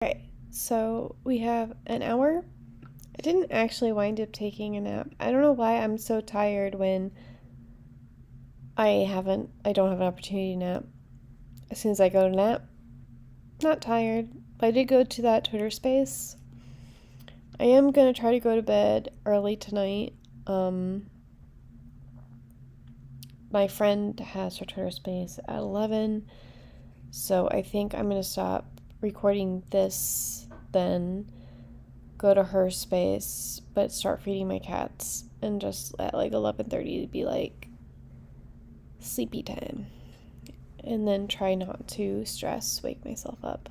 Right, so we have an hour. I didn't actually wind up taking a nap. I don't know why I'm so tired when I don't have an opportunity to nap. As soon as I go to nap, not tired. But I did go to that Twitter space. I am gonna try to go to bed early tonight. My friend has her Twitter space at 11, so I think I'm gonna stop recording this, then go to her space, but start feeding my cats, and just at like 11:30 be like sleepy time, and then try not to wake myself up.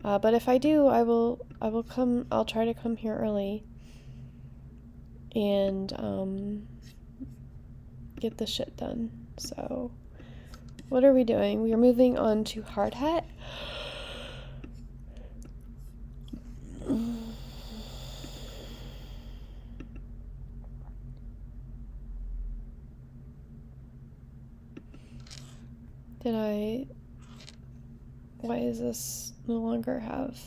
But if I do, I'll try to come here early and get the shit done. So what are we doing? We are moving on to hard hat. Why does this no longer have?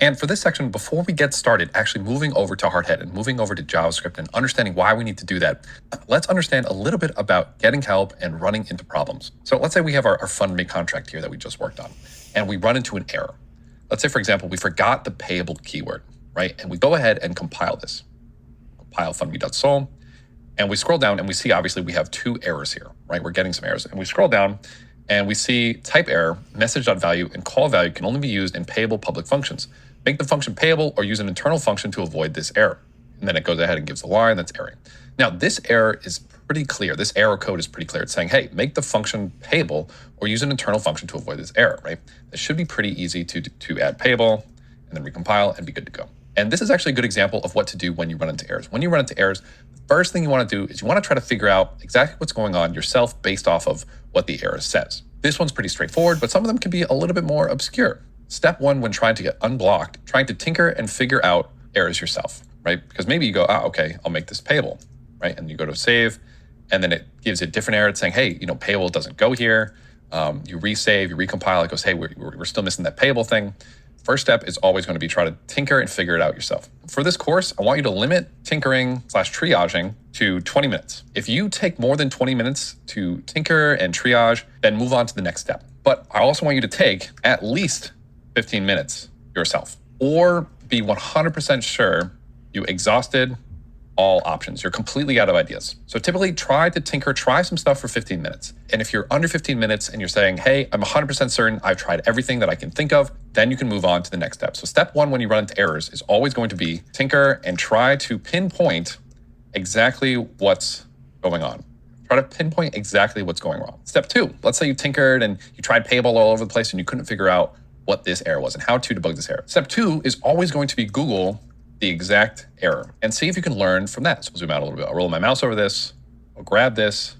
And for this section, before we get started, actually moving over to Hardhead and moving over to JavaScript and understanding why we need to do that, let's understand a little bit about getting help and running into problems. So let's say we have our fund me contract here that we just worked on, and we run into an error. Let's say, for example, we forgot the payable keyword, right? And we go ahead and compile this. Compile fundme.sol. And we scroll down and we see, obviously, we have two errors here, right? We're getting some errors. And we scroll down and we see type error, message.value, and call value can only be used in payable public functions. Make the function payable or use an internal function to avoid this error. And then it goes ahead and gives a line that's erroring. Now, this error is pretty clear. This error code is pretty clear. It's saying, hey, make the function payable or use an internal function to avoid this error, right? It should be pretty easy to add payable and then recompile and be good to go. And this is actually a good example of what to do when you run into errors. When you run into errors, the first thing you want to do is you want to try to figure out exactly what's going on yourself based off of what the error says. This one's pretty straightforward, but some of them can be a little bit more obscure. Step one, when trying to get unblocked, trying to tinker and figure out errors yourself, right? Because maybe you go, okay, I'll make this payable, right? And you go to save, and then it gives a different error. It's saying, hey, payable doesn't go here. You resave, you recompile, it goes, hey, we're still missing that payable thing. First step is always going to be try to tinker and figure it out yourself. For this course, I want you to limit tinkering/triaging to 20 minutes. If you take more than 20 minutes to tinker and triage, then move on to the next step. But I also want you to take at least 15 minutes yourself, or be 100% sure you exhausted all options. You're completely out of ideas. So typically try to tinker, try some stuff for 15 minutes. And if you're under 15 minutes and you're saying, hey, I'm 100% certain I've tried everything that I can think of, then you can move on to the next step. So step one, when you run into errors, is always going to be tinker and try to pinpoint exactly what's going on. Try to pinpoint exactly what's going wrong. Step two, let's say you tinkered and you tried payable all over the place and you couldn't figure out what this error was and how to debug this error. Step two is always going to be Google the exact error and see if you can learn from that. So we'll zoom out a little bit. I'll roll my mouse over this. I'll grab this.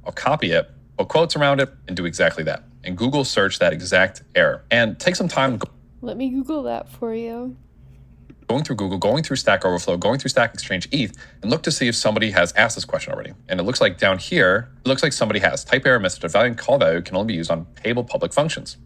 I'll copy it, put quotes around it, and do exactly that. And Google search that exact error. And take some time. Let me Google that for you. Going through Google, going through Stack Overflow, going through Stack Exchange ETH, and look to see if somebody has asked this question already. And it looks like down here, it looks like somebody has. Type error, message.value, and call value can only be used on payable public functions.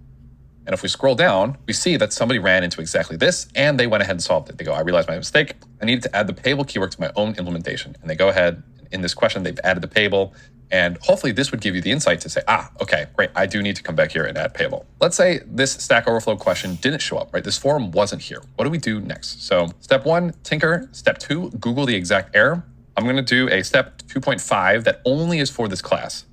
And if we scroll down, we see that somebody ran into exactly this, and they went ahead and solved it. They go, I realized my mistake. I needed to add the payable keyword to my own implementation. And they go ahead, in this question, they've added the payable. And hopefully this would give you the insight to say, okay, great, I do need to come back here and add payable. Let's say this Stack Overflow question didn't show up, right? This form wasn't here. What do we do next? So step one, tinker. Step two, Google the exact error. I'm going to do a step 2.5 that only is for this class.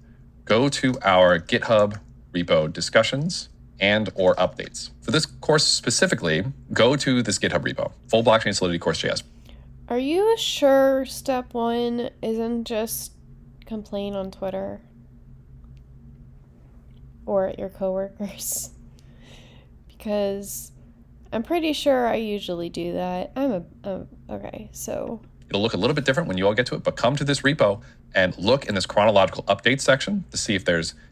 Go to our GitHub repo discussions and/or updates. For this course specifically, go to this GitHub repo, full blockchain solidity course.js. Are you sure step one isn't just complain on Twitter or at your coworkers? Because I'm pretty sure I usually do that. Okay, so. It'll look a little bit different when you all get to it, but come to this repo and look in this chronological update section to see if there's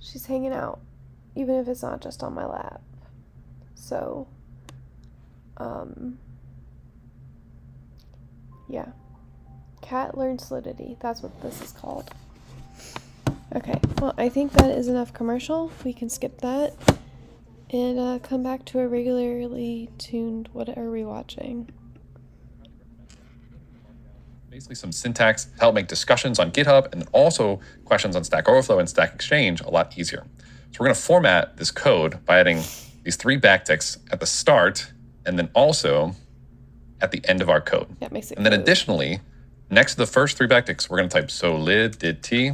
She's hanging out, even if it's not just on my lap. So, yeah. Cat learned solidity. That's what this is called. Okay, well, I think that is enough commercial. We can skip that and come back to a regularly tuned what are we watching. Basically some syntax to help make discussions on GitHub and then also questions on Stack Overflow and Stack Exchange a lot easier. So we're going to format this code by adding these 3 backticks at the start and then also at the end of our code. That makes it And then code. additionally, next to the first 3 backticks, we're going to type solidity,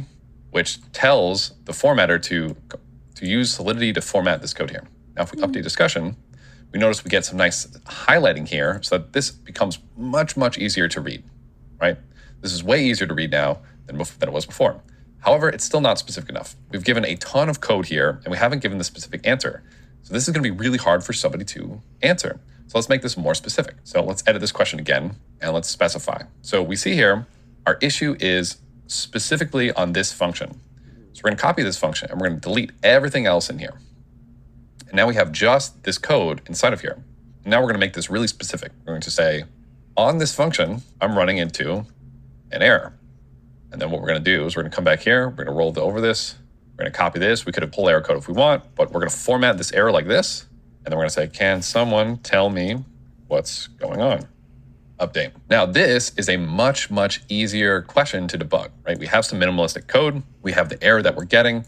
which tells the formatter to use Solidity to format this code here. Now, if we update discussion, we notice we get some nice highlighting here so that this becomes much, much easier to read, right? This is way easier to read now than it was before. However, it's still not specific enough. We've given a ton of code here, and we haven't given the specific answer. So this is going to be really hard for somebody to answer. So let's make this more specific. So let's edit this question again, and let's specify. So we see here, our issue is specifically on this function. So we're going to copy this function, and we're going to delete everything else in here. And now we have just this code inside of here. And now we're going to make this really specific. We're going to say, on this function, I'm running into an error. And then what we're going to do is we're going to come back here. We're going to roll over this. We're going to copy this. We could have pulled error code if we want, but we're going to format this error like this. And then we're going to say, can someone tell me what's going on? Update. Now, this is a much, much easier question to debug, right? We have some minimalistic code. We have the error that we're getting.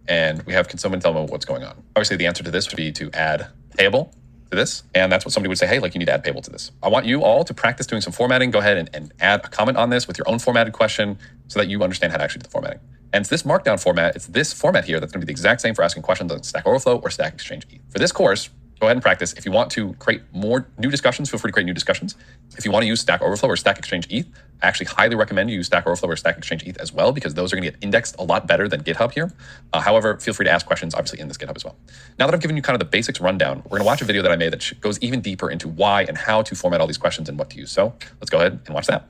And we have, can someone tell me what's going on? Obviously, the answer to this would be to add payable to this. And that's what somebody would say, hey, like you need to add payable to this. I want you all to practice doing some formatting. Go ahead and add a comment on this with your own formatted question so that you understand how to actually do the formatting. And it's this markdown format, it's this format here that's going to be the exact same for asking questions on Stack Overflow or Stack Exchange ETH. For this course, go ahead and practice. If you want to create more new discussions, feel free to create new discussions. If you want to use Stack Overflow or Stack Exchange ETH, I actually highly recommend you use Stack Overflow or Stack Exchange ETH as well, because those are going to get indexed a lot better than GitHub here. However, feel free to ask questions, obviously, in this GitHub as well. Now that I've given you kind of the basics rundown, we're going to watch a video that I made that goes even deeper into why and how to format all these questions and what to use. So let's go ahead and watch that.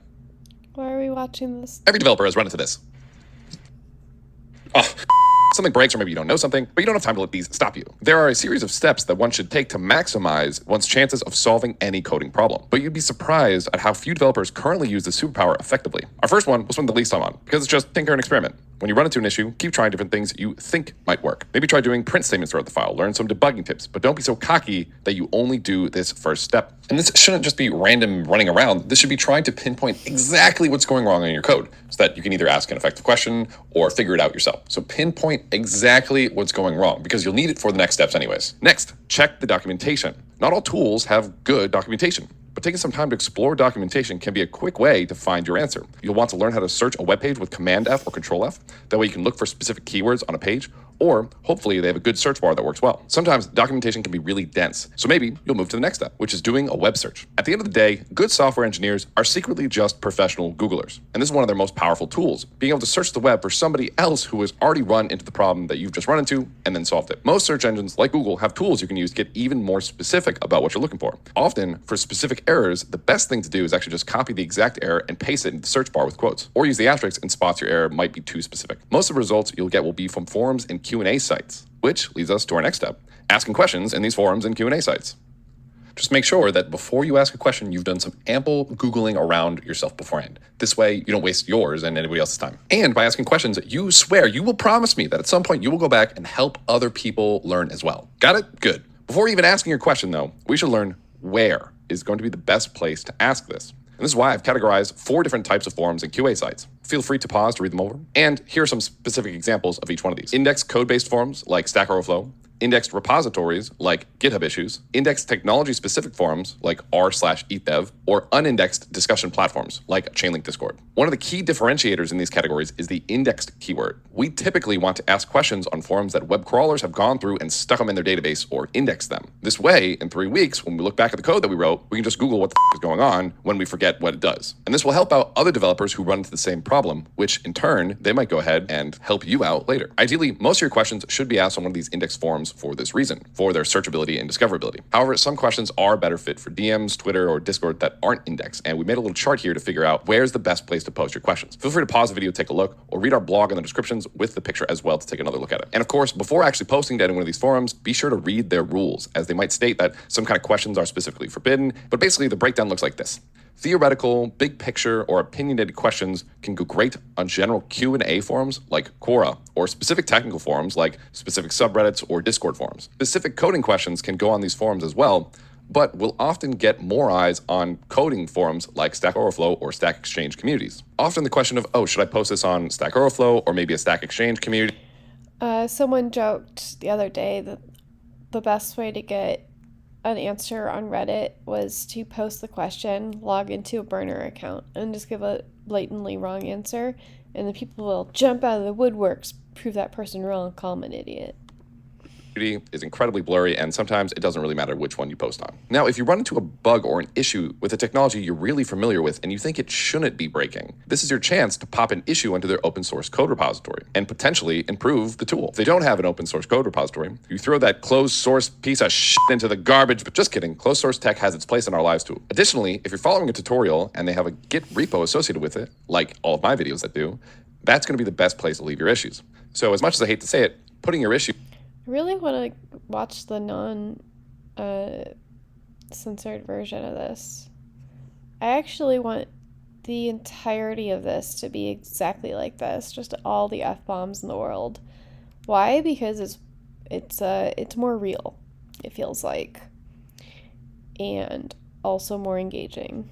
Why are we watching this? Every developer has run into this. Oh, something breaks, or maybe you don't know something, but you don't have time to let these stop you. There are a series of steps that one should take to maximize one's chances of solving any coding problem. But you'd be surprised at how few developers currently use this superpower effectively. Our first one we'll spend the least time on, because it's just tinker and experiment. When you run into an issue, keep trying different things you think might work. Maybe try doing print statements throughout the file, learn some debugging tips, but don't be so cocky that you only do this first step. And this shouldn't just be random running around. This should be trying to pinpoint exactly what's going wrong in your code so that you can either ask an effective question or figure it out yourself. So pinpoint exactly what's going wrong, because you'll need it for the next steps anyways. Next, check the documentation. Not all tools have good documentation, but taking some time to explore documentation can be a quick way to find your answer. You'll want to learn how to search a web page with Command F or Control F. That way you can look for specific keywords on a page, or hopefully they have a good search bar that works well. Sometimes documentation can be really dense, so maybe you'll move to the next step, which is doing a web search. At the end of the day, good software engineers are secretly just professional Googlers. And this is one of their most powerful tools, being able to search the web for somebody else who has already run into the problem that you've just run into and then solved it. Most search engines, like Google, have tools you can use to get even more specific about what you're looking for. Often, for specific errors, the best thing to do is actually just copy the exact error and paste it into the search bar with quotes, or use the asterisk in spots your error might be too specific. Most of the results you'll get will be from forums and Q&A sites, which leads us to our next step, asking questions in these forums and Q&A sites. Just make sure that before you ask a question, you've done some ample Googling around yourself beforehand. This way, you don't waste yours and anybody else's time. And by asking questions, you swear, you will promise me that at some point you will go back and help other people learn as well. Got it? Good. Before even asking your question, though, we should learn where is going to be the best place to ask this. And this is why I've categorized 4 different types of forums and QA sites. Feel free to pause to read them over. And here are some specific examples of each one of these. Indexed code-based forums like Stack Overflow, indexed repositories like GitHub issues, indexed technology-specific forums like r/ethdev, or unindexed discussion platforms like Chainlink Discord. One of the key differentiators in these categories is the indexed keyword. We typically want to ask questions on forums that web crawlers have gone through and stuck them in their database or indexed them. This way, in 3 weeks, when we look back at the code that we wrote, we can just Google what the is going on when we forget what it does. And this will help out other developers who run into the same problem, which in turn, they might go ahead and help you out later. Ideally, most of your questions should be asked on one of these index forums for this reason, for their searchability and discoverability. However, some questions are better fit for DMs, Twitter, or Discord that aren't indexed, and we made a little chart here to figure out where's the best place to post your questions. Feel free to pause the video, take a look, or read our blog in the descriptions with the picture as well to take another look at it. And of course, before actually posting to any one of these forums, be sure to read their rules, as they might state that some kind of questions are specifically forbidden, but basically the breakdown looks like this. Theoretical, big picture, or opinionated questions can go great on general Q&A forums like Quora, or specific technical forums like specific subreddits or Discord forums. Specific coding questions can go on these forums as well, but will often get more eyes on coding forums like Stack Overflow or Stack Exchange communities. Often the question of, oh, should I post this on Stack Overflow or maybe a Stack Exchange community? Someone joked the other day that the best way to get an answer on Reddit was to post the question, log into a burner account, and just give a blatantly wrong answer, and the people will jump out of the woodworks, prove that person wrong, call them an idiot. Is incredibly blurry, and sometimes it doesn't really matter which one you post on. Now, if you run into a bug or an issue with a technology you're really familiar with and you think it shouldn't be breaking, this is your chance to pop an issue into their open source code repository and potentially improve the tool. If they don't have an open source code repository, you throw that closed source piece of shit into the garbage, but just kidding, closed source tech has its place in our lives too. Additionally, if you're following a tutorial and they have a Git repo associated with it, like all of my videos that do, that's going to be the best place to leave your issues. So as much as I hate to say it, putting your issue I really want to watch the censored version of this. I actually want the entirety of this to be exactly like this, just all the F-bombs in the world. Why? Because it's more real, it feels like, and also more engaging.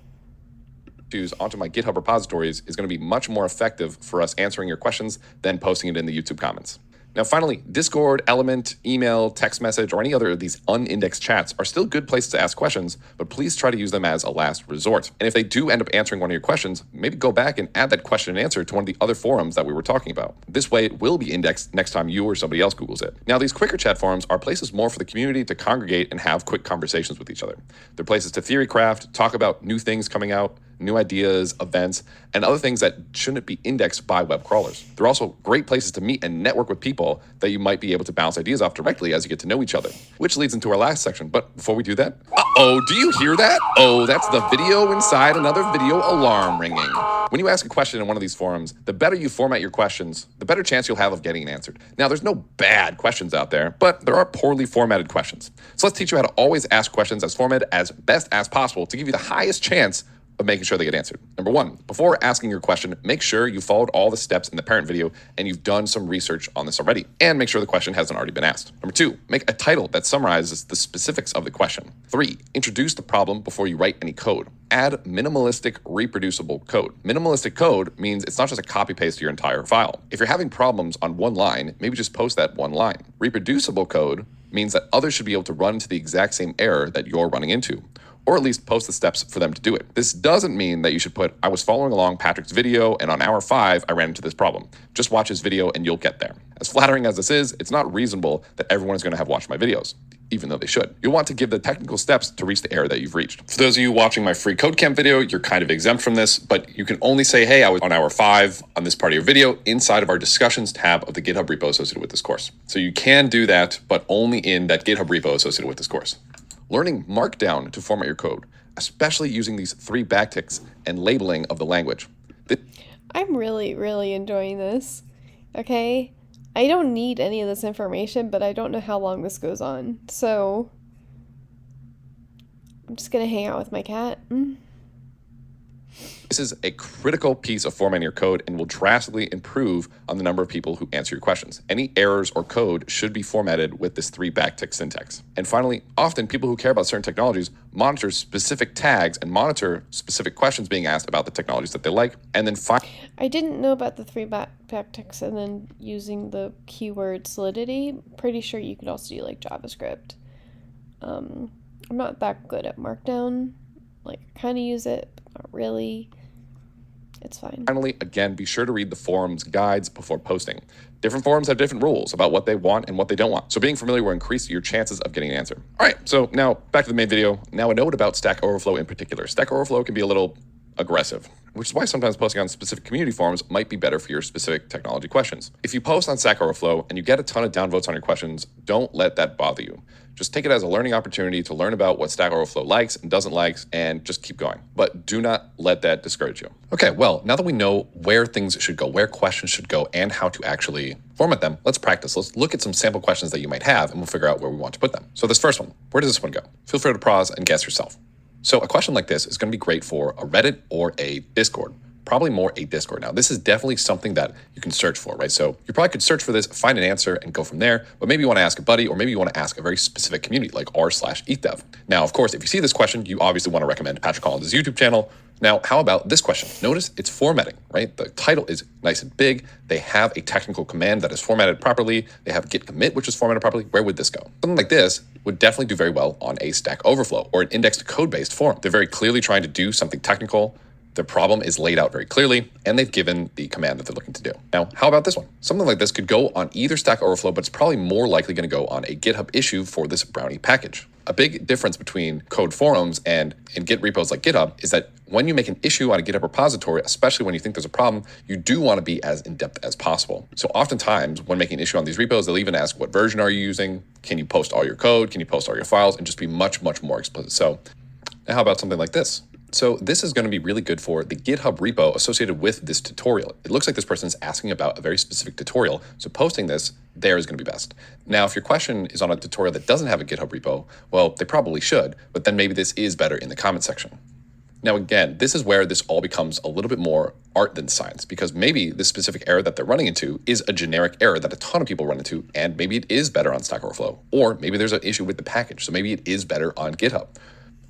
Onto my GitHub repositories is going to be much more effective for us answering your questions than posting it in the YouTube comments. Now, finally, Discord, Element, email, text message, or any other of these unindexed chats are still good places to ask questions, but please try to use them as a last resort. And if they do end up answering one of your questions, maybe go back and add that question and answer to one of the other forums that we were talking about. This way, it will be indexed next time you or somebody else Googles it. Now, these quicker chat forums are places more for the community to congregate and have quick conversations with each other. They're places to theory craft, talk about new things coming out, new ideas, events, and other things that shouldn't be indexed by web crawlers. They're also great places to meet and network with people that you might be able to bounce ideas off directly as you get to know each other, which leads into our last section. But before we do that, uh-oh, do you hear that? Oh, that's the video inside another video alarm ringing. When you ask a question in one of these forums, the better you format your questions, the better chance you'll have of getting it answered. Now, there's no bad questions out there, but there are poorly formatted questions. So let's teach you how to always ask questions as formatted as best as possible to give you the highest chance of making sure they get answered. Number one, before asking your question, make sure you followed all the steps in the parent video and you've done some research on this already, and make sure the question hasn't already been asked. Number two, make a title that summarizes the specifics of the question. Three, introduce the problem before you write any code. Add minimalistic, reproducible code. Minimalistic code means it's not just a copy paste to your entire file. If you're having problems on one line, maybe just post that one line. Reproducible code means that others should be able to run into the exact same error that you're running into, or at least post the steps for them to do it. This doesn't mean that you should put, I was following along Patrick's video and on hour 5, I ran into this problem. Just watch his video and you'll get there. As flattering as this is, it's not reasonable that everyone is going to have watched my videos, even though they should. You'll want to give the technical steps to reach the error that you've reached. For those of you watching my free code camp video, you're kind of exempt from this, but you can only say, hey, I was on hour 5 on this part of your video inside of our discussions tab of the GitHub repo associated with this course. So you can do that, but only in that GitHub repo associated with this course. Learning Markdown to format your code, especially using these 3 backticks and labeling of the language. I'm really, really enjoying this. Okay? I don't need any of this information, but I don't know how long this goes on. So I'm just gonna hang out with my cat. This is a critical piece of formatting your code and will drastically improve on the number of people who answer your questions. Any errors or code should be formatted with this 3 backtick syntax. And finally, often people who care about certain technologies monitor specific tags and monitor specific questions being asked about the technologies that they like. And then I didn't know about the 3 backticks and then using the keyword solidity. Pretty sure you could also do like JavaScript. I'm not that good at Markdown. Like, I kind of use it, but not really. It's fine. Finally, again, be sure to read the forum's guides before posting. Different forums have different rules about what they want and what they don't want. So being familiar will increase your chances of getting an answer. All right, so now back to the main video. Now a note about Stack Overflow in particular. Stack Overflow can be a little aggressive. which is why sometimes posting on specific community forums might be better for your specific technology questions. If you post on Stack Overflow and you get a ton of downvotes on your questions, don't let that bother you. Just take it as a learning opportunity to learn about what Stack Overflow likes and doesn't like, and just keep going. But do not let that discourage you. Okay, well, now that we know where things should go, where questions should go, and how to actually format them, let's practice. Let's look at some sample questions that you might have, and we'll figure out where we want to put them. So this first one, where does this one go? Feel free to pause and guess yourself. So a question like this is going to be great for a Reddit or a Discord. Probably more a Discord. Now, this is definitely something that you can search for, right? So you probably could search for this, find an answer, and go from there. But maybe you want to ask a buddy, or maybe you want to ask a very specific community like r/ethdev. Now, of course, if you see this question, you obviously want to recommend Patrick Collins' YouTube channel. Now, how about this question? Notice it's formatting, right? The title is nice and big. They have a technical command that is formatted properly. They have git commit, which is formatted properly. Where would this go? Something like this would definitely do very well on a Stack Overflow or an indexed code-based forum. They're very clearly trying to do something technical. Their problem is laid out very clearly, and they've given the command that they're looking to do. Now, how about this one? Something like this could go on either Stack Overflow, but it's probably more likely going to go on a GitHub issue for this Brownie package. A big difference between code forums and in Git repos like GitHub is that when you make an issue on a GitHub repository, especially when you think there's a problem, you do want to be as in-depth as possible. So oftentimes when making an issue on these repos, they'll even ask, what version are you using? Can you post all your code? Can you post all your files? And just be much, much more explicit. So now how about something like this? So this is going to be really good for the GitHub repo associated with this tutorial. It looks like this person is asking about a very specific tutorial, so posting this there is going to be best. Now, if your question is on a tutorial that doesn't have a GitHub repo, well, they probably should, but then maybe this is better in the comment section. Now, again, this is where this all becomes a little bit more art than science, because maybe this specific error that they're running into is a generic error that a ton of people run into, and maybe it is better on Stack Overflow, or maybe there's an issue with the package, so maybe it is better on GitHub.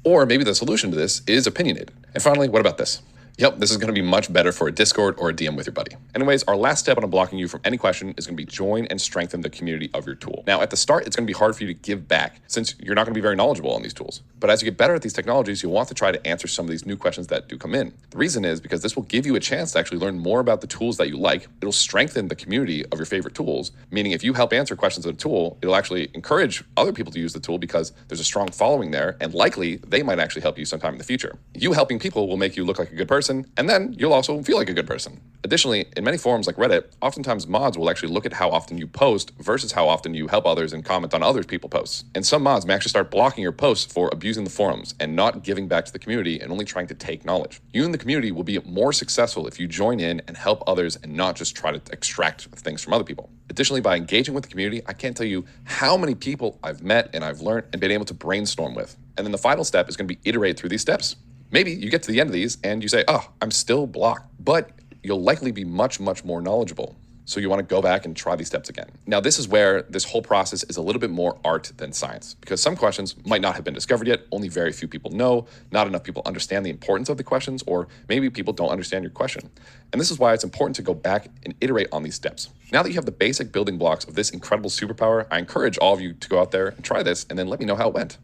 Or maybe the solution to this is opinionated. And finally, what about this? Yep, this is going to be much better for a Discord or a DM with your buddy. Anyways, our last step on unblocking you from any question is going to be join and strengthen the community of your tool. Now, at the start, it's going to be hard for you to give back since you're not going to be very knowledgeable on these tools. But as you get better at these technologies, you'll want to try to answer some of these new questions that do come in. The reason is because this will give you a chance to actually learn more about the tools that you like. It'll strengthen the community of your favorite tools, meaning if you help answer questions of a tool, it'll actually encourage other people to use the tool because there's a strong following there, and likely they might actually help you sometime in the future. You helping people will make you look like a good person, and then you'll also feel like a good person. Additionally, in many forums like Reddit, oftentimes mods will actually look at how often you post versus how often you help others and comment on other people's posts. And some mods may actually start blocking your posts for abusing the forums and not giving back to the community and only trying to take knowledge. You and the community will be more successful if you join in and help others and not just try to extract things from other people. Additionally, by engaging with the community, I can't tell you how many people I've met and I've learned and been able to brainstorm with. And then the final step is going to be iterate through these steps. Maybe you get to the end of these and you say, oh, I'm still blocked, but you'll likely be much, much more knowledgeable. So you want to go back and try these steps again. Now, this is where this whole process is a little bit more art than science, because some questions might not have been discovered yet. Only very few people know, not enough people understand the importance of the questions, or maybe people don't understand your question. And this is why it's important to go back and iterate on these steps. Now that you have the basic building blocks of this incredible superpower, I encourage all of you to go out there and try this and then let me know how it went.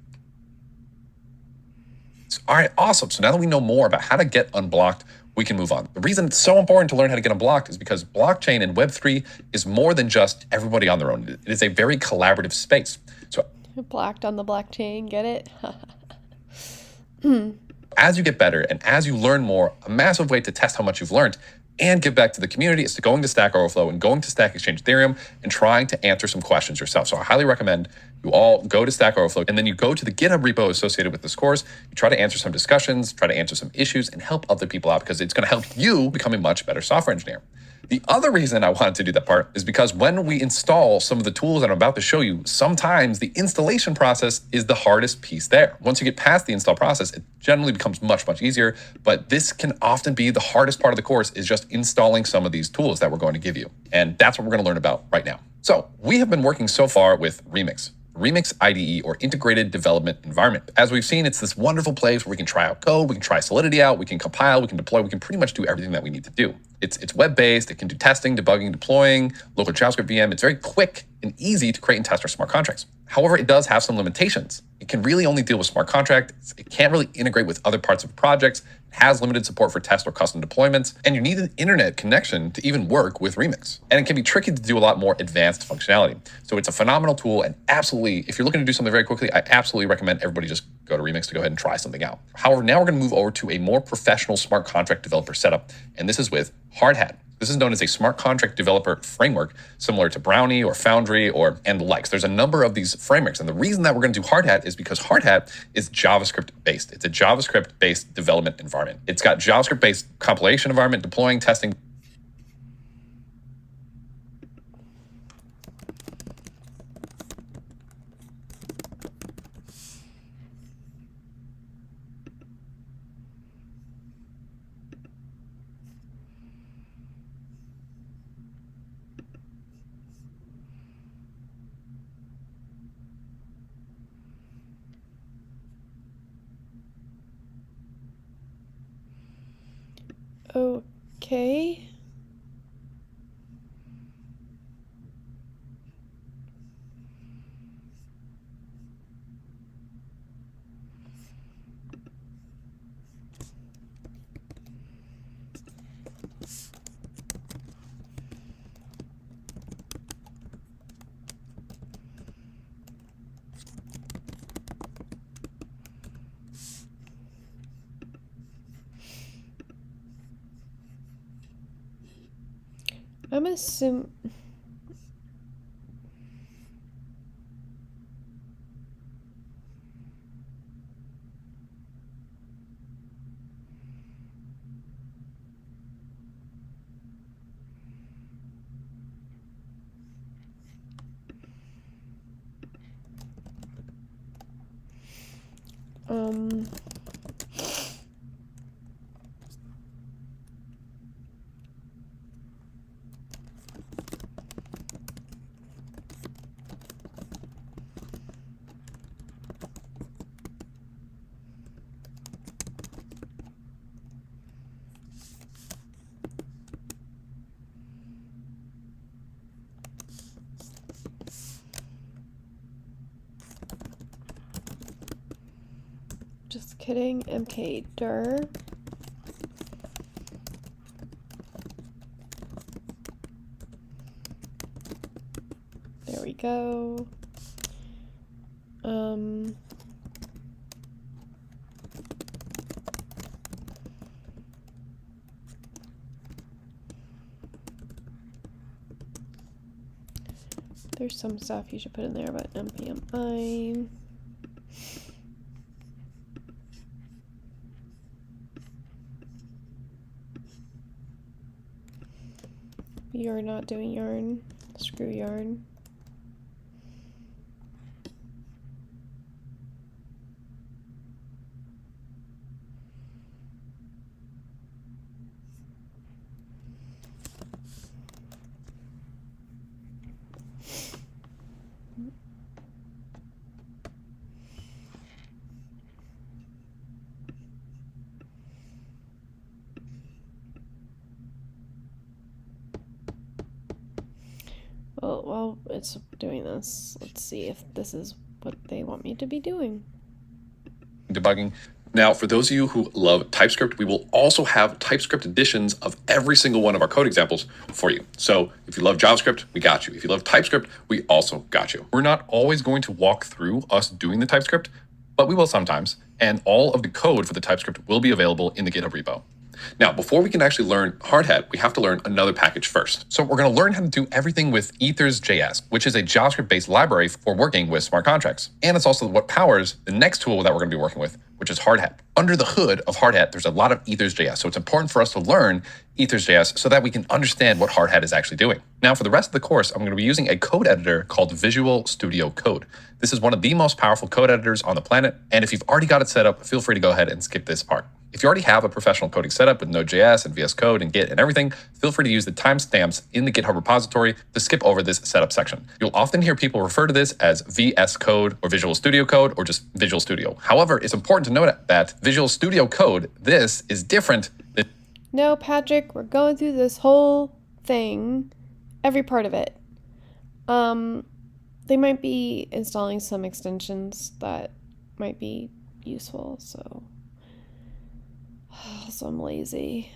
All right, awesome. So now that we know more about how to get unblocked, we can move on. The reason it's so important to learn how to get unblocked is because blockchain and Web3 is more than just everybody on their own. It is a very collaborative space. So Blocked on the blockchain, get it? as you get better and as you learn more, a massive way to test how much you've learned and give back to the community is to going to Stack Overflow and going to Stack Exchange Ethereum and trying to answer some questions yourself. So I highly recommend you all go to Stack Overflow and then you go to the GitHub repo associated with this course. You try to answer some discussions, try to answer some issues, and help other people out because it's going to help you become a much better software engineer. The other reason I wanted to do that part is because when we install some of the tools that I'm about to show you, sometimes the installation process is the hardest piece there. Once you get past the install process, it generally becomes much, much easier, but this can often be the hardest part of the course is just installing some of these tools that we're going to give you. And that's what we're going to learn about right now. So we have been working so far with Remix IDE, or Integrated Development Environment. As we've seen, it's this wonderful place where we can try out code, we can try Solidity out, we can compile, we can deploy, we can pretty much do everything that we need to do. It's web-based, it can do testing, debugging, deploying, local JavaScript VM. It's very quick and easy to create and test our smart contracts. However, it does have some limitations. It can really only deal with smart contracts. It can't really integrate with other parts of projects. It has limited support for test or custom deployments, and you need an internet connection to even work with Remix. And it can be tricky to do a lot more advanced functionality. So it's a phenomenal tool, and absolutely, if you're looking to do something very quickly, I absolutely recommend everybody just go to Remix to go ahead and try something out. However, now we're going to move over to a more professional smart contract developer setup, and this is with Hardhat. This is known as a smart contract developer framework, similar to Brownie or Foundry and the likes. There's a number of these frameworks. And the reason that we're going to do Hardhat is because Hardhat is JavaScript based. It's a JavaScript based development environment. It's got JavaScript based compilation environment, deploying, testing. Okay. I'm assuming. Just kidding. MK dir. There we go. There's some stuff you should put in there about npmi. You're not doing yarn. Screw yarn. Well, while it's doing this, let's see if this is what they want me to be doing. Debugging. Now, for those of you who love TypeScript, we will also have TypeScript editions of every single one of our code examples for you. So if you love JavaScript, we got you. If you love TypeScript, we also got you. We're not always going to walk through us doing the TypeScript, but we will sometimes. And all of the code for the TypeScript will be available in the GitHub repo. Now, before we can actually learn Hardhat, we have to learn another package first. So we're going to learn how to do everything with Ethers.js, which is a JavaScript-based library for working with smart contracts. And it's also what powers the next tool that we're going to be working with, which is Hardhat. Under the hood of Hardhat, there's a lot of Ethers.js. So it's important for us to learn Ethers.js so that we can understand what Hardhat is actually doing. Now, for the rest of the course, I'm going to be using a code editor called Visual Studio Code. This is one of the most powerful code editors on the planet. And if you've already got it set up, feel free to go ahead and skip this part. If you already have a professional coding setup with Node.js and VS Code and Git and everything, feel free to use the timestamps in the GitHub repository to skip over this setup section. You'll often hear people refer to this as VS Code or Visual Studio Code or just Visual Studio. However, it's important to note that Visual Studio Code, this is different than... No, Patrick, we're going through this whole thing, every part of it. They might be installing some extensions that might be useful. So I'm lazy.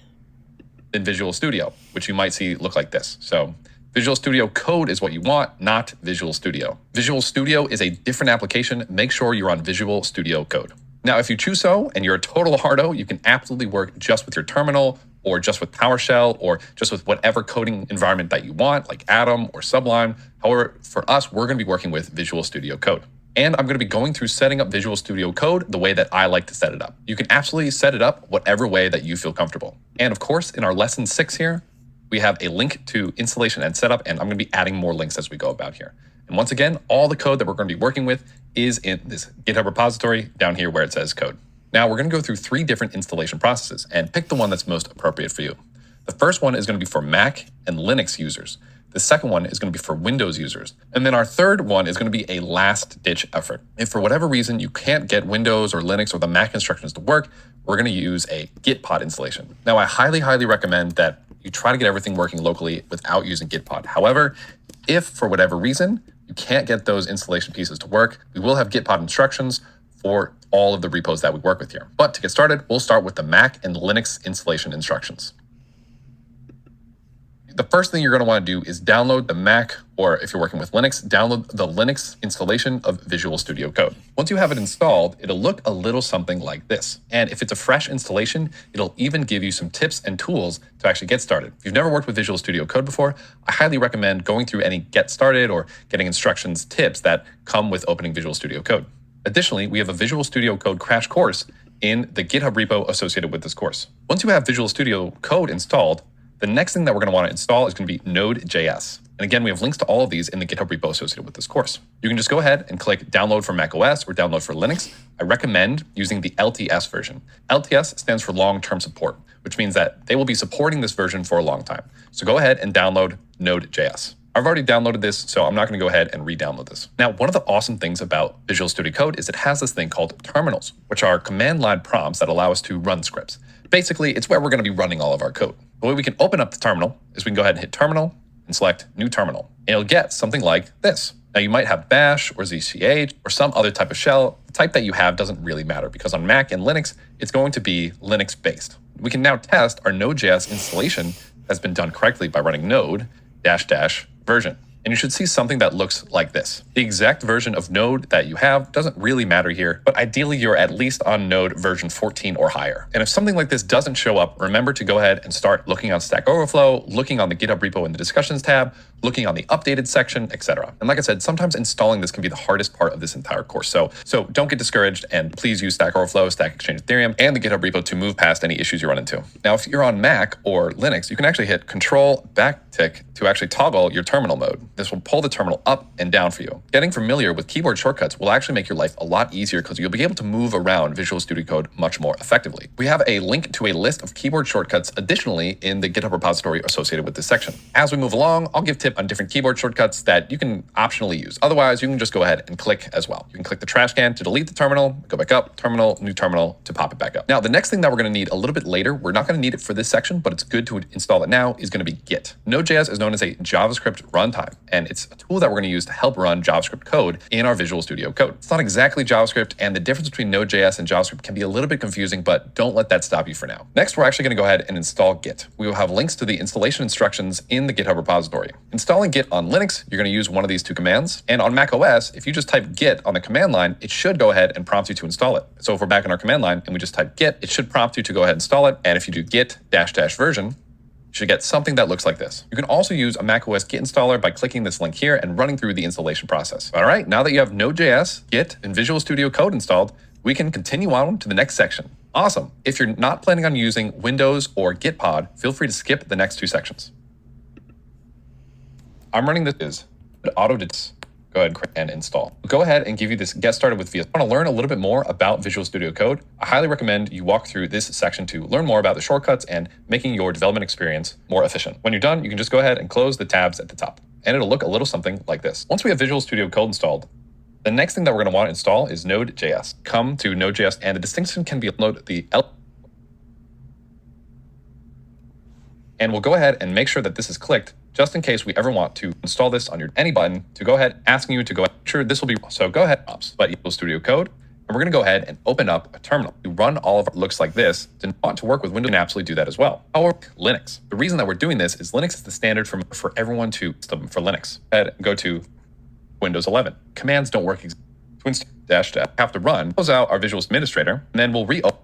In Visual Studio, which you might see look like this. So Visual Studio Code is what you want, not Visual Studio. Visual Studio is a different application. Make sure you're on Visual Studio Code. Now, if you choose so and you're a total hardo, you can absolutely work just with your terminal or just with PowerShell or just with whatever coding environment that you want, like Atom or Sublime. However, for us, we're going to be working with Visual Studio Code. And I'm going to be going through setting up Visual Studio Code the way that I like to set it up. You can absolutely set it up whatever way that you feel comfortable. And of course, in our lesson 6 here, we have a link to installation and setup, and I'm going to be adding more links as we go about here. And once again, all the code that we're going to be working with is in this GitHub repository down here where it says code. Now we're going to go through 3 different installation processes and pick the one that's most appropriate for you. The first one is going to be for Mac and Linux users. The second one is going to be for Windows users. And then our third one is going to be a last-ditch effort. If for whatever reason you can't get Windows or Linux or the Mac instructions to work, we're going to use a Gitpod installation. Now, I highly recommend that you try to get everything working locally without using Gitpod. However, if for whatever reason you can't get those installation pieces to work, we will have Gitpod instructions for all of the repos that we work with here. But to get started, we'll start with the Mac and Linux installation instructions. The first thing you're going to want to do is download the Mac, or if you're working with Linux, download the Linux installation of Visual Studio Code. Once you have it installed, it'll look a little something like this. And if it's a fresh installation, it'll even give you some tips and tools to actually get started. If you've never worked with Visual Studio Code before, I highly recommend going through any get started or getting instructions tips that come with opening Visual Studio Code. Additionally, we have a Visual Studio Code crash course in the GitHub repo associated with this course. Once you have Visual Studio Code installed, the next thing that we're going to want to install is going to be Node.js. And again, we have links to all of these in the GitHub repo associated with this course. You can just go ahead and click download for macOS or download for Linux. I recommend using the LTS version. LTS stands for long-term support, which means that they will be supporting this version for a long time. So go ahead and download Node.js. I've already downloaded this, so I'm not going to go ahead and re-download this. Now, one of the awesome things about Visual Studio Code is it has this thing called terminals, which are command line prompts that allow us to run scripts. Basically, it's where we're going to be running all of our code. The way we can open up the terminal is we can go ahead and hit terminal and select new terminal. And it'll get something like this. Now you might have bash or zch or some other type of shell. The type that you have doesn't really matter because on Mac and Linux, it's going to be Linux based. We can now test our Node.js installation has been done correctly by running node -- version. And you should see something that looks like this. The exact version of Node that you have doesn't really matter here, but ideally you're at least on Node version 14 or higher. And if something like this doesn't show up, remember to go ahead and start looking on Stack Overflow, looking on the GitHub repo in the discussions tab, looking on the updated section, etc. And like I said, sometimes installing this can be the hardest part of this entire course. So don't get discouraged and please use Stack Overflow, Stack Exchange Ethereum, and the GitHub repo to move past any issues you run into. Now, if you're on Mac or Linux, you can actually hit Control backtick to actually toggle your terminal mode. This will pull the terminal up and down for you. Getting familiar with keyboard shortcuts will actually make your life a lot easier because you'll be able to move around Visual Studio Code much more effectively. We have a link to a list of keyboard shortcuts additionally in the GitHub repository associated with this section. As we move along, I'll give tips on different keyboard shortcuts that you can optionally use. Otherwise, you can just go ahead and click as well. You can click the trash can to delete the terminal, go back up, terminal, new terminal to pop it back up. Now, the next thing that we're going to need a little bit later, we're not going to need it for this section, but it's good to install it now, is going to be Git. Node.js is known as a JavaScript runtime, and it's a tool that we're going to use to help run JavaScript code in our Visual Studio Code. It's not exactly JavaScript, and the difference between Node.js and JavaScript can be a little bit confusing, but don't let that stop you for now. Next, we're actually going to go ahead and install Git. We will have links to the installation instructions in the GitHub repository. Installing Git on Linux, you're going to use one of these 2 commands, and on Mac OS, if you just type Git on the command line, it should go ahead and prompt you to install it. So if we're back in our command line and we just type Git, it should prompt you to go ahead and install it, and if you do Git -- version, you should get something that looks like this. You can also use a macOS Git installer by clicking this link here and running through the installation process. All right, now that you have Node.js, Git, and Visual Studio Code installed, we can continue on to the next section. Awesome. If you're not planning on using Windows or Gitpod, feel free to skip the next 2 sections. I'm running this autodis. Go ahead and install. Go ahead and give you this get started with VS. Want to learn a little bit more about Visual Studio Code? I highly recommend you walk through this section to learn more about the shortcuts and making your development experience more efficient. When you're done, you can just go ahead and close the tabs at the top, and it'll look a little something like this. Once we have Visual Studio Code installed, the next thing that we're going to want to install is Node.js. Come to Node.js, and the distinction can be upload the L. And we'll go ahead and make sure that this is clicked just in case we ever want to install this on your any button to go ahead asking you to go sure this will be so go ahead but Visual Studio Code. And we're going to go ahead and open up a terminal. You run all of it looks like this. To want to work with Windows, you can absolutely do that as well. Or Linux. The reason that we're doing this is Linux is the standard for everyone to for Linux. Go to Windows 11. Commands don't work exactly. Dash have to run. Close out our Visual Administrator, and then we'll reopen.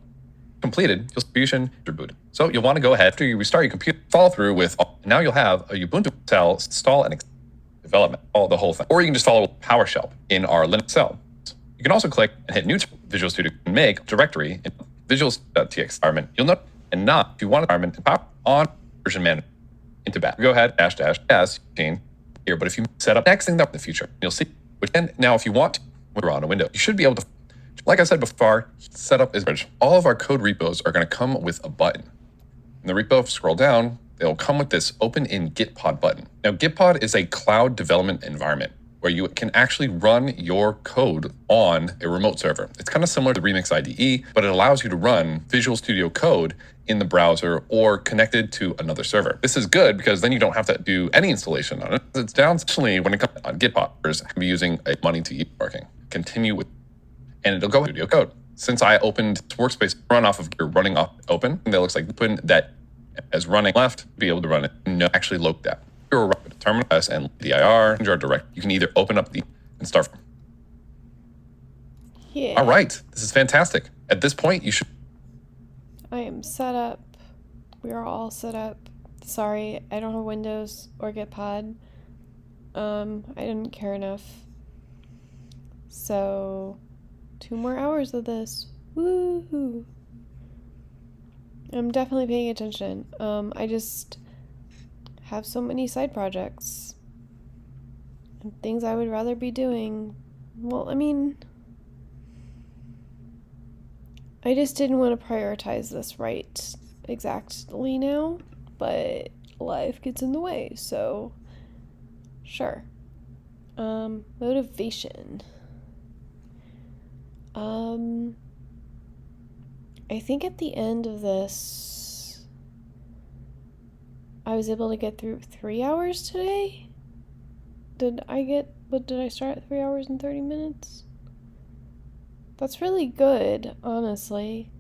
Completed, distribution, reboot. So you'll want to go ahead after you restart your computer, follow through with. Now you'll have a Ubuntu cell install and development, all the whole thing. Or you can just follow PowerShell in our Linux cell. You can also click and hit New Visual Studio and make directory in Visual.txt environment. You'll note and not if you want environment and power on version manager into back. Go ahead -s here, but if you set up next thing up in the future, you'll see. Which then now if you want to, when we're on a window, you should be able to. Like I said before, setup is all of our code repos are going to come with a button. In the repo, if you scroll down, they'll come with this open in Gitpod button. Now, Gitpod is a cloud development environment where you can actually run your code on a remote server. It's kind of similar to Remix IDE, but it allows you to run Visual Studio Code in the browser or connected to another server. This is good because then you don't have to do any installation on it. It's down, especially when it comes on Gitpod. Can be using money to keep working. Continue with, and it'll go Studio Code. Since I opened workspace run off of your running off open, and that looks like open that as running left, be able to run it. No, actually load that. Your terminal S and dir your direct. You can either open up the and start from. Yeah. All right, this is fantastic. At this point, you should. I am set up. We are all set up. Sorry, I don't have Windows or Gitpod. I didn't care enough. So, 2 more hours of this. Woohoo! I'm definitely paying attention. I just have so many side projects and things I would rather be doing. Well, I mean, I just didn't want to prioritize this right exactly now, but life gets in the way, so sure. Motivation. I think at the end of this, I was able to get through 3 hours today. Did I start at 3 hours and 30 minutes? That's really good, honestly.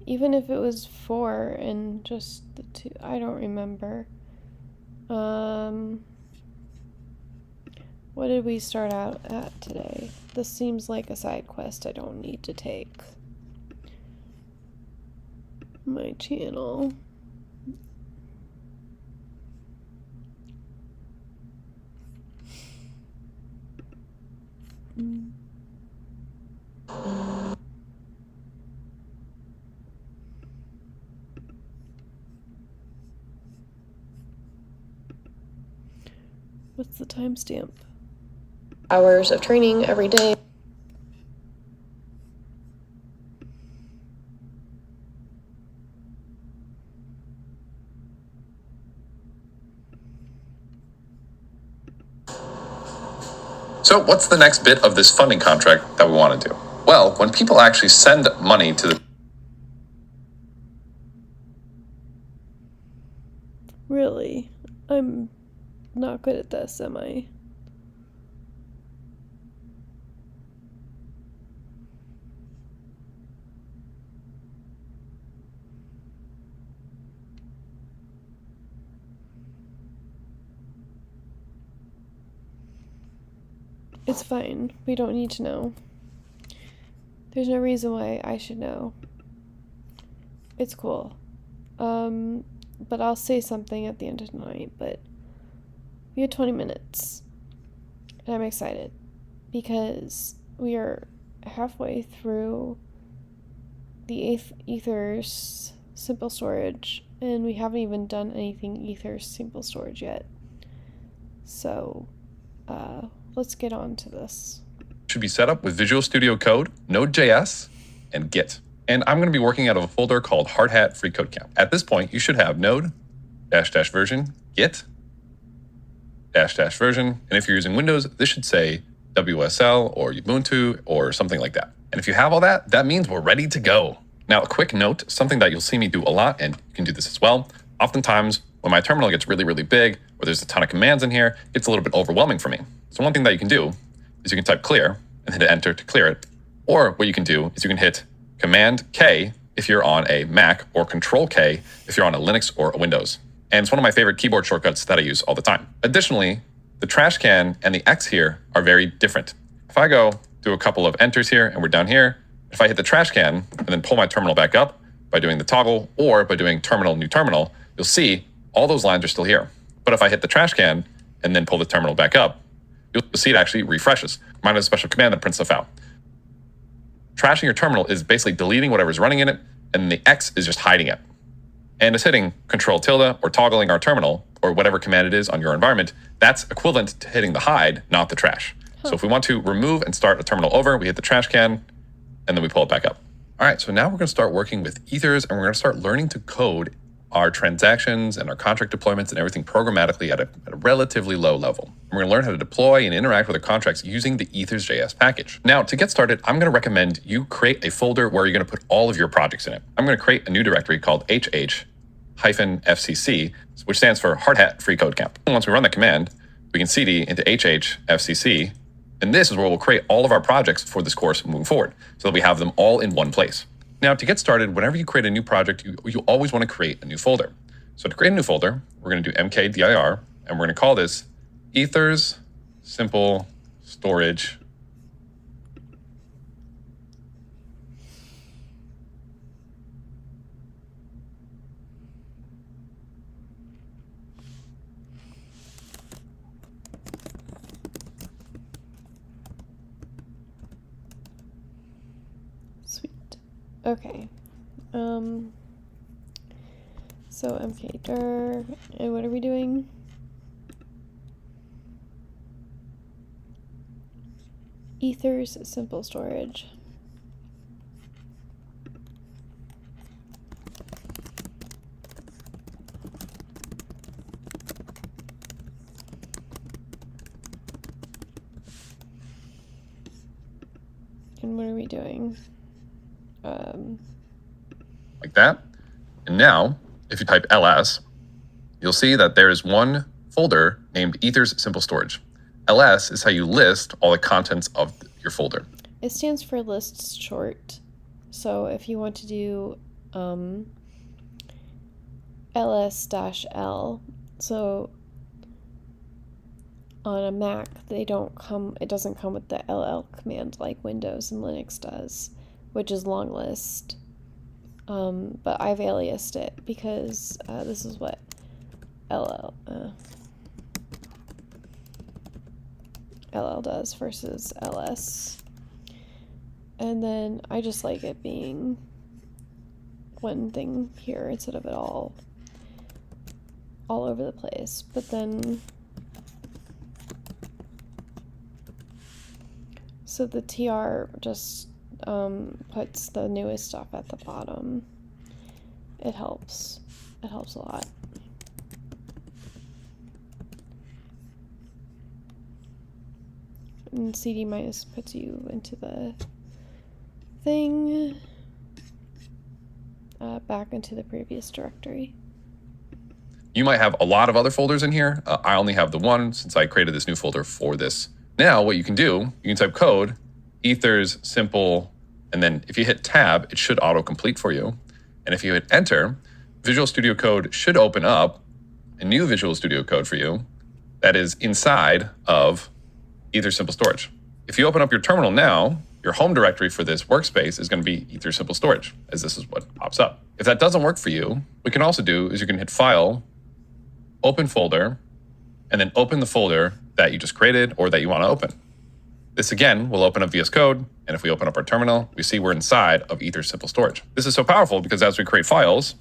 Even if it was 4 and just the 2, I don't remember. What did we start out at today? This seems like a side quest I don't need to take. My channel. What's the timestamp? Hours of training every day. So what's the next bit of this funding contract that we want to do? Well, when people actually send money to the... Really? I'm not good at this, am I? It's fine. We don't need to know. There's no reason why I should know. It's cool. But I'll say something at the end of the night, but we have 20 minutes. And I'm excited because we are halfway through the Ethers simple storage, and we haven't even done anything Ethers simple storage yet. So, let's get on to this. Should be set up with Visual Studio Code, Node.js, and Git. And I'm going to be working out of a folder called Hard Hat Free Code Camp. At this point, you should have node, -- version, Git, -- version. And if you're using Windows, this should say WSL or Ubuntu or something like that. And if you have all that, that means we're ready to go. Now, a quick note, something that you'll see me do a lot, and you can do this as well. Oftentimes, when my terminal gets really, really big, or there's a ton of commands in here, it's a little bit overwhelming for me. So one thing that you can do is you can type clear and hit enter to clear it. Or what you can do is you can hit Command K if you're on a Mac or Control K if you're on a Linux or a Windows. And it's one of my favorite keyboard shortcuts that I use all the time. Additionally, the trash can and the X here are very different. If I go do a couple of enters here and we're down here, if I hit the trash can and then pull my terminal back up by doing the toggle or by doing terminal, new terminal, you'll see all those lines are still here. But if I hit the trash can and then pull the terminal back up, you'll see it actually refreshes. Mine is a special command that prints stuff out. Trashing your terminal is basically deleting whatever's running in it, and the X is just hiding it. And it's hitting Control tilde or toggling our terminal or whatever command it is on your environment. That's equivalent to hitting the hide, not the trash. So if we want to remove and start a terminal over, we hit the trash can and then we pull it back up. All right, so now we're going to start working with ethers and we're going to start learning to code our transactions and our contract deployments and everything programmatically at a relatively low level. And we're going to learn how to deploy and interact with our contracts using the ethers.js package. Now, to get started, I'm going to recommend you create a folder where you're going to put all of your projects in it. I'm going to create a new directory called HH-FCC, which stands for Hard Hat Free Code Camp. And once we run that command, we can cd into HH-FCC, and this is where we'll create all of our projects for this course moving forward, so that we have them all in one place. Now, to get started, whenever you create a new project, you always want to create a new folder. So to create a new folder, we're going to do mkdir, and we're going to call this ethers simple storage. Okay, so mkdir, and what are we doing? Ethers simple storage. And what are we doing? Like that. And now, if you type ls, you'll see that there is one folder named ethers simple storage. ls is how you list all the contents of your folder. It stands for lists short. So if you want to do ls-l, so on a Mac, it doesn't come with the ll command like Windows and Linux does, which is long list. But I've aliased it because this is what ll does versus ls. And then I just like it being one thing here instead of it all over the place. But then, so the tr just puts the newest stuff at the bottom. It helps a lot. And cd minus puts you into the thing, back into the previous directory. You might have a lot of other folders in here. I only have the one since I created this new folder for this. Now what you can do, you can type code, ethers simple, and then if you hit tab, it should autocomplete for you. And if you hit enter, Visual Studio Code should open up a new Visual Studio Code for you that is inside of Ethers Simple Storage. If you open up your terminal now, your home directory for this workspace is going to be Ethers Simple Storage, as this is what pops up. If that doesn't work for you, what you can also do is you can hit File, Open Folder, and then open the folder that you just created or that you want to open. This again will open up VS Code, and if we open up our terminal, we see we're inside of Ethers Simple Storage. This is so powerful because as we create files,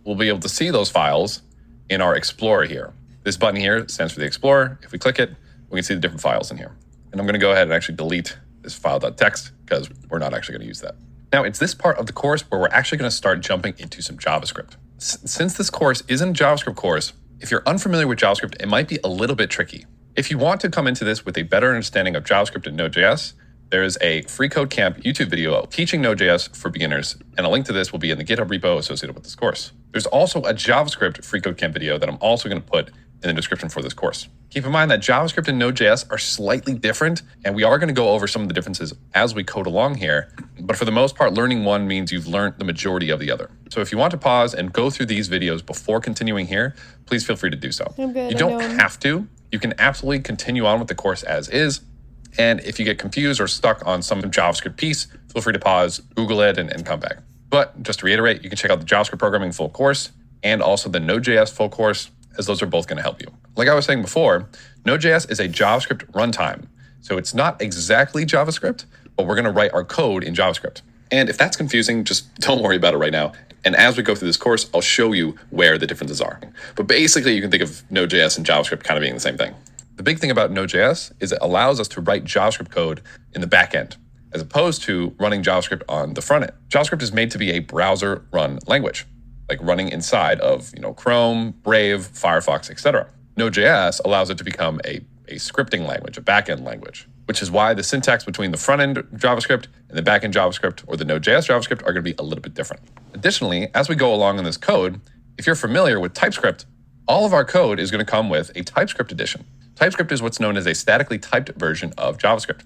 we'll be able to see those files in our Explorer here. This button here stands for the Explorer. If we click it, we can see the different files in here. And I'm going to go ahead and actually delete this file.txt because we're not actually going to use that. Now, it's this part of the course where we're actually going to start jumping into some JavaScript. Since this course isn't a JavaScript course, if you're unfamiliar with JavaScript, it might be a little bit tricky. If you want to come into this with a better understanding of JavaScript and Node.js, there is a Free Code Camp YouTube video teaching Node.js for beginners, and a link to this will be in the GitHub repo associated with this course. There's also a JavaScript Free Code Camp video that I'm also going to put in the description for this course. Keep in mind that JavaScript and Node.js are slightly different, and we are going to go over some of the differences as we code along here. But for the most part, learning one means you've learned the majority of the other. So if you want to pause and go through these videos before continuing here, please feel free to do so. I'm good. You don't have to. You can absolutely continue on with the course as is. And if you get confused or stuck on some JavaScript piece, feel free to pause, Google it, and come back. But just to reiterate, you can check out the JavaScript programming full course and also the Node.js full course, as those are both going to help you. Like I was saying before, Node.js is a JavaScript runtime. So it's not exactly JavaScript, but we're going to write our code in JavaScript. And if that's confusing, just don't worry about it right now. And as we go through this course, I'll show you where the differences are. But basically, you can think of Node.js and JavaScript kind of being the same thing. The big thing about Node.js is it allows us to write JavaScript code in the back end, as opposed to running JavaScript on the front end. JavaScript is made to be a browser run language, like running inside of Chrome, Brave, Firefox, etc. Node.js allows it to become a scripting language, a back-end language, which is why the syntax between the front-end JavaScript and the back-end JavaScript or the Node.js JavaScript are going to be a little bit different. Additionally, as we go along in this code, if you're familiar with TypeScript, all of our code is going to come with a TypeScript edition. TypeScript is what's known as a statically typed version of JavaScript.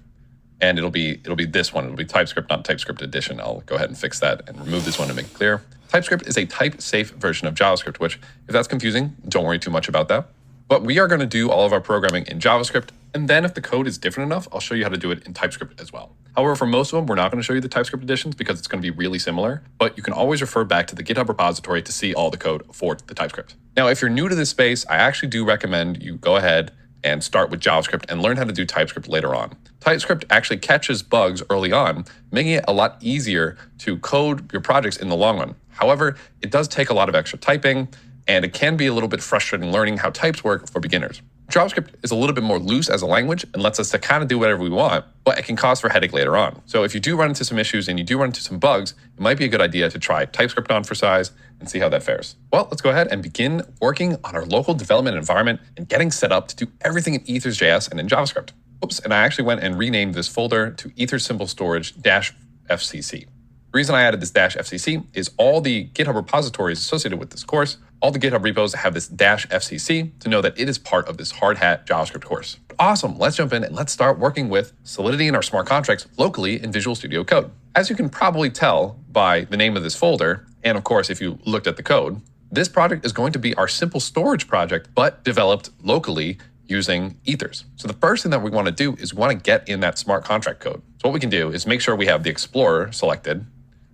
And it'll be this one. It'll be TypeScript, not TypeScript edition. I'll go ahead and fix that and remove this one to make it clear. TypeScript is a type-safe version of JavaScript, which, if that's confusing, don't worry too much about that. But we are going to do all of our programming in JavaScript, and then if the code is different enough, I'll show you how to do it in TypeScript as well. However, for most of them, we're not going to show you the TypeScript editions because it's going to be really similar, but you can always refer back to the GitHub repository to see all the code for the TypeScript. Now, if you're new to this space, I actually do recommend you go ahead and start with JavaScript and learn how to do TypeScript later on. TypeScript actually catches bugs early on, making it a lot easier to code your projects in the long run. However, it does take a lot of extra typing, and it can be a little bit frustrating learning how types work for beginners. JavaScript is a little bit more loose as a language and lets us to kind of do whatever we want, but it can cause for headache later on. So if you do run into some issues and you do run into some bugs, it might be a good idea to try TypeScript on for size and see how that fares. Well, let's go ahead and begin working on our local development environment and getting set up to do everything in Ethers.js and in JavaScript. Oops, and I actually went and renamed this folder to Ethers Simple Storage -FCC. The reason I added this -FCC is all the GitHub repositories associated with this course, all the GitHub repos have this -FCC to know that it is part of this hard hat JavaScript course. Awesome, let's jump in and let's start working with Solidity and our smart contracts locally in Visual Studio Code. As you can probably tell by the name of this folder, and of course if you looked at the code, this project is going to be our simple storage project, but developed locally using Ethers. So the first thing that we want to do is we want to get in that smart contract code. So what we can do is make sure we have the Explorer selected.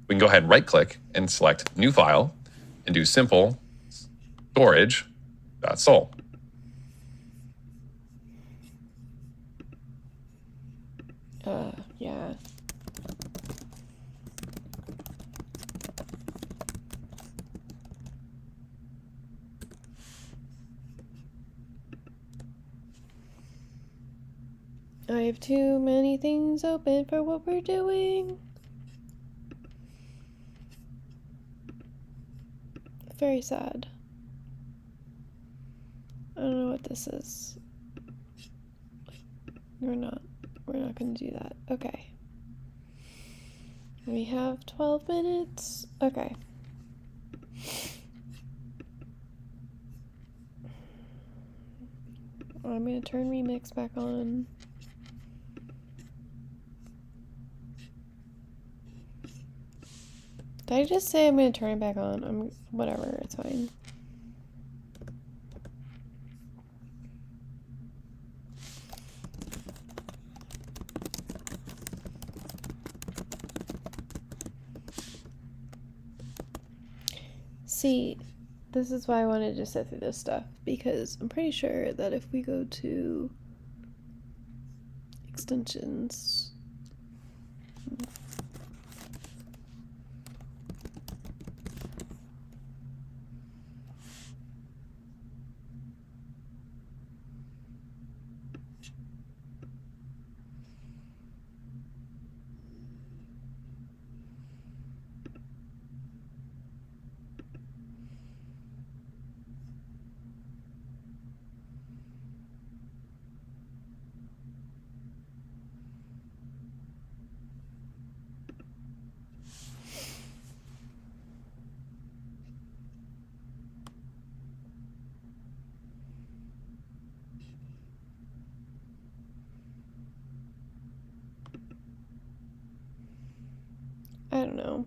We can go ahead and right click and select new file and do simple storage.sol. Yeah. I have too many things open for what we're doing. Very sad. I don't know what this is. We're not gonna do that. Okay. We have 12 minutes. Okay. I'm gonna turn Remix back on. Did I just say I'm gonna turn it back on? Whatever, it's fine. See, this is why I wanted to sit through this stuff, because I'm pretty sure that if we go to extensions, don't know.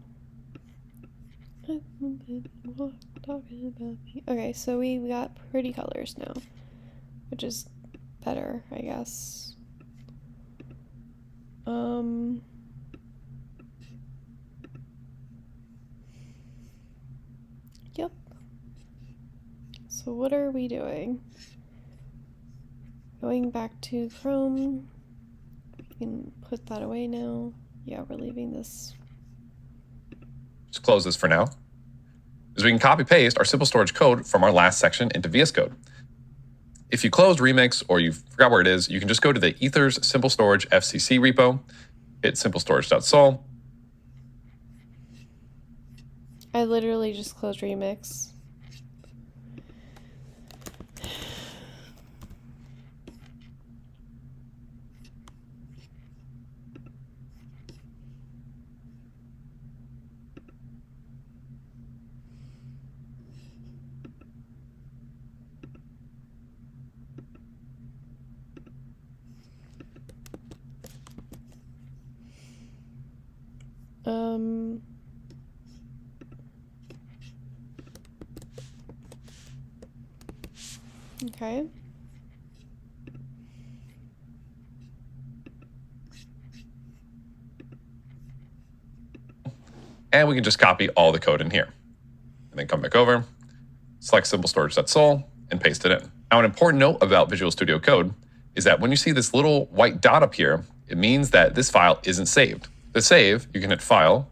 Okay, so we got pretty colors now, which is better, I guess. Yep. So what are we doing? Going back to Chrome. We can put that away now. Yeah, we're leaving this. Just close this for now. Is we can copy paste our simple storage code from our last section into VS Code. If you closed Remix or you forgot where it is, you can just go to the Ethers Simple Storage FCC repo, hit simplestorage.sol. I literally just closed Remix. Okay. And we can just copy all the code in here. And then come back over, select simplestorage.sol, and paste it in. Now, an important note about Visual Studio Code is that when you see this little white dot up here, it means that this file isn't saved. To save, you can hit File,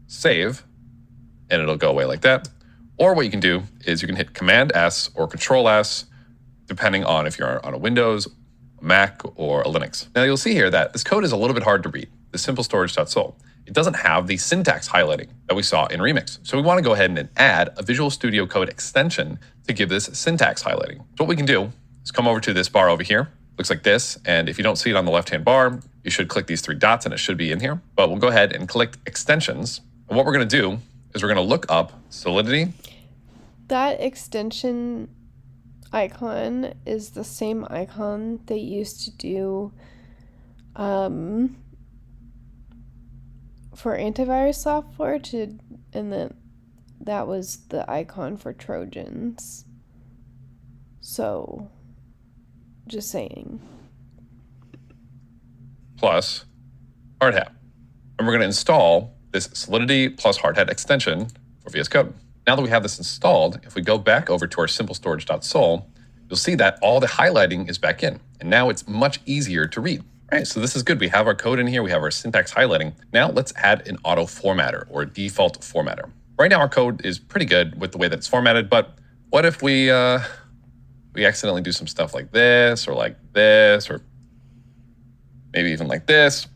Save, and it'll go away like that. Or what you can do is you can hit Command-S or Control-S, depending on if you're on a Windows, Mac, or a Linux. Now, you'll see here that this code is a little bit hard to read, the simplestorage.sol. It doesn't have the syntax highlighting that we saw in Remix. So we want to go ahead and add a Visual Studio Code extension to give this syntax highlighting. So what we can do is come over to this bar over here. Looks like this. And if you don't see it on the left-hand bar, you should click these three dots and it should be in here. But we'll go ahead and click extensions. And what we're going to do is we're going to look up Solidity. That extension icon is the same icon they used to do for antivirus software and then that was the icon for Trojans. So just saying. Plus Hardhat. And we're going to install this Solidity plus Hardhat extension for VS Code. Now that we have this installed, if we go back over to our simplestorage.sol, you'll see that all the highlighting is back in. And now it's much easier to read. All right, so this is good. We have our code in here. We have our syntax highlighting. Now let's add an auto formatter or a default formatter. Right now our code is pretty good with the way that it's formatted, but what if we accidentally do some stuff like this, or maybe even like this?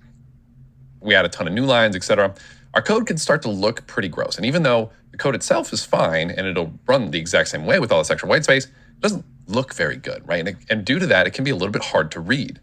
We add a ton of new lines, etc. Our code can start to look pretty gross. And even though the code itself is fine and it'll run the exact same way with all this extra white space, it doesn't look very good, right? And due to that, it can be a little bit hard to read.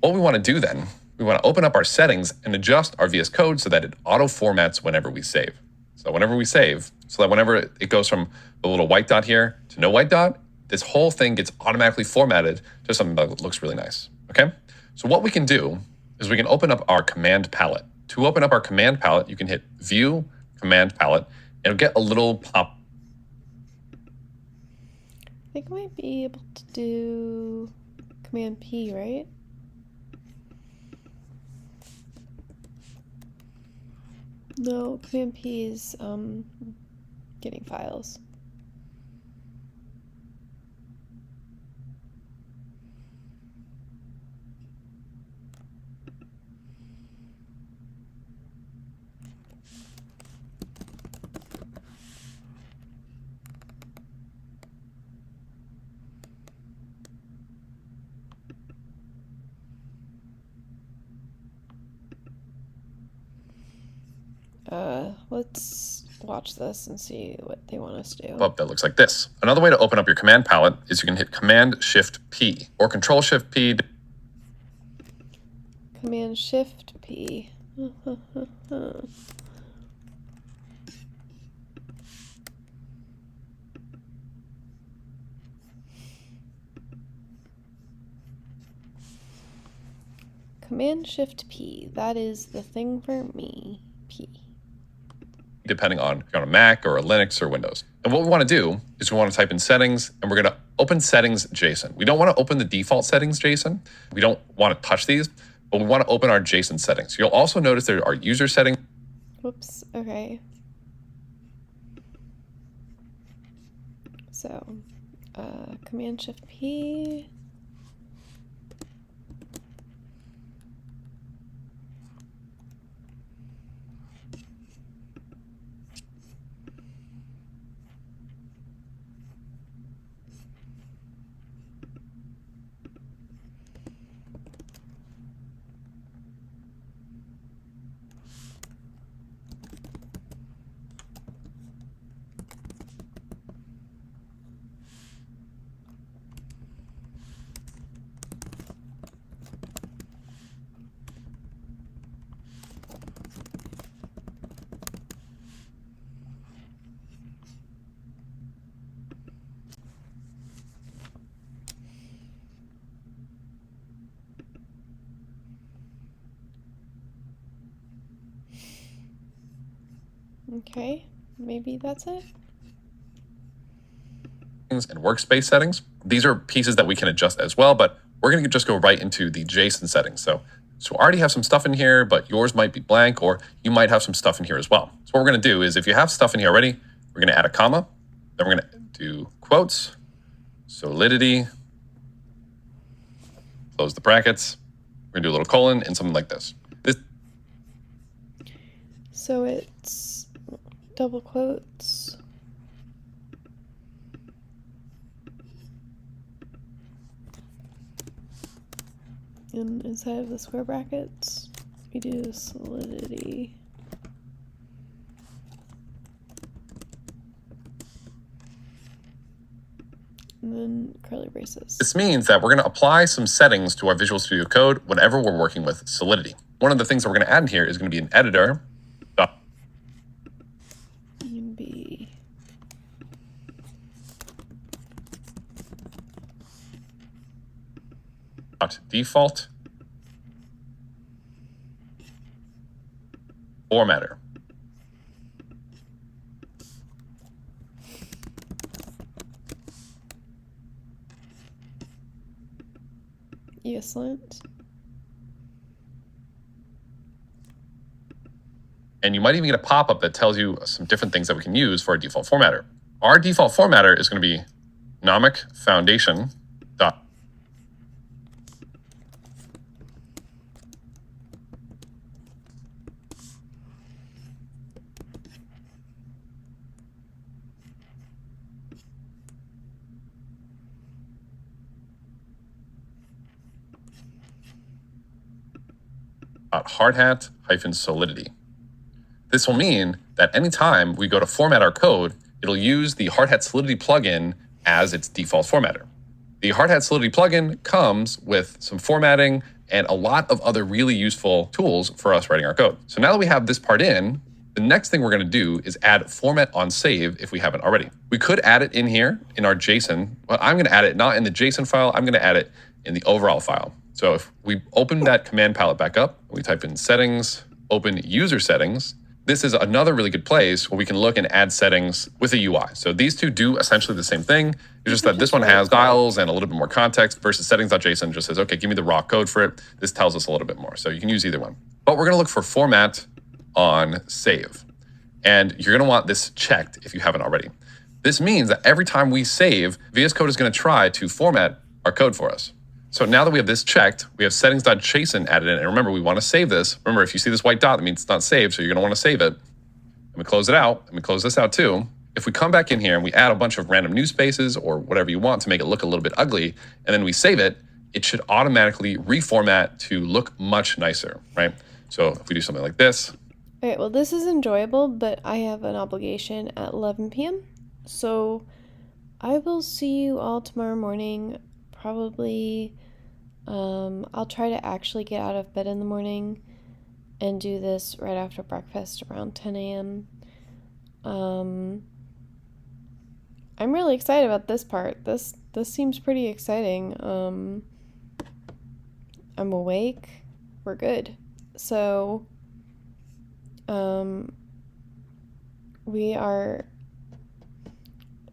What we want to do then, we want to open up our settings and adjust our VS Code so that it auto formats whenever we save. So whenever we save, so that whenever it goes from the little white dot here to no white dot, this whole thing gets automatically formatted to something that looks really nice, okay? So what we can do is we can open up our command palette. To open up our command palette, you can hit View, Command Palette, and it'll get a little pop. I think I might be able to do Command P, right? No, Command P is getting files. Let's watch this and see what they want us to do. Up that looks like this. Another way to open up your command palette is you can hit Command-Shift-P or Control-Shift-P. Command-Shift-P. Command-Shift-P. That is the thing for me. P. depending on if you're on a Mac or a Linux or Windows. And what we want to do is we want to type in settings, and we're going to open settings JSON. We don't want to open the default settings JSON. We don't want to touch these, but we want to open our JSON settings. You'll also notice there are user settings. Whoops, okay. So, Command-Shift-P. Okay, maybe that's it. And workspace settings. These are pieces that we can adjust as well, but we're going to just go right into the JSON settings. So I already have some stuff in here, but yours might be blank, or you might have some stuff in here as well. So what we're going to do is, if you have stuff in here already, we're going to add a comma, then we're going to do quotes, solidity, close the brackets. We're going to do a little colon and something like this. So it's double quotes. And inside of the square brackets, we do solidity. And then curly braces. This means that we're going to apply some settings to our Visual Studio Code whenever we're working with Solidity. One of the things that we're going to add in here is going to be an editor. B. Default formatter. Excellent. And you might even get a pop-up that tells you some different things that we can use for our default formatter. Our default formatter is going to be Nomic Foundation. Hardhat-solidity. This will mean that anytime we go to format our code, it'll use the Hardhat Solidity plugin as its default formatter. The Hardhat Solidity plugin comes with some formatting and a lot of other really useful tools for us writing our code. So now that we have this part in, the next thing we're going to do is add format on save if we haven't already. We could add it in here in our JSON, but I'm going to add it not in the JSON file, I'm going to add it in the overall file. So if we open that command palette back up, we type in settings, open user settings, this is another really good place where we can look and add settings with a UI. So these two do essentially the same thing. It's just that this one has styles and a little bit more context versus settings.json just says, okay, give me the raw code for it. This tells us a little bit more. So you can use either one. But we're going to look for format on save. And you're going to want this checked if you haven't already. This means that every time we save, VS Code is going to try to format our code for us. So now that we have this checked, we have settings.json added in. And remember, we want to save this. Remember, if you see this white dot, that means it's not saved. So you're going to want to save it. And we close it out. And we close this out too. If we come back in here and we add a bunch of random new spaces or whatever you want to make it look a little bit ugly, and then we save it, it should automatically reformat to look much nicer, right? So if we do something like this. All right, well, this is enjoyable, but I have an obligation at 11 p.m. So I will see you all tomorrow morning. Probably, I'll try to actually get out of bed in the morning and do this right after breakfast around 10 a.m. I'm really excited about this part. This seems pretty exciting. I'm awake. We're good. So,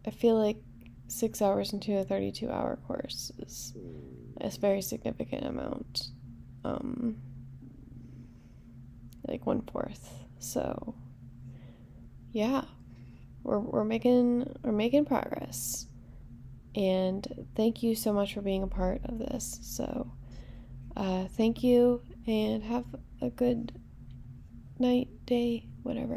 I feel like 6 hours into a 32-hour course is a very significant amount. Like 1/4. So yeah, we're making progress. And thank you so much for being a part of this. So thank you, and have a good night, day, whatever.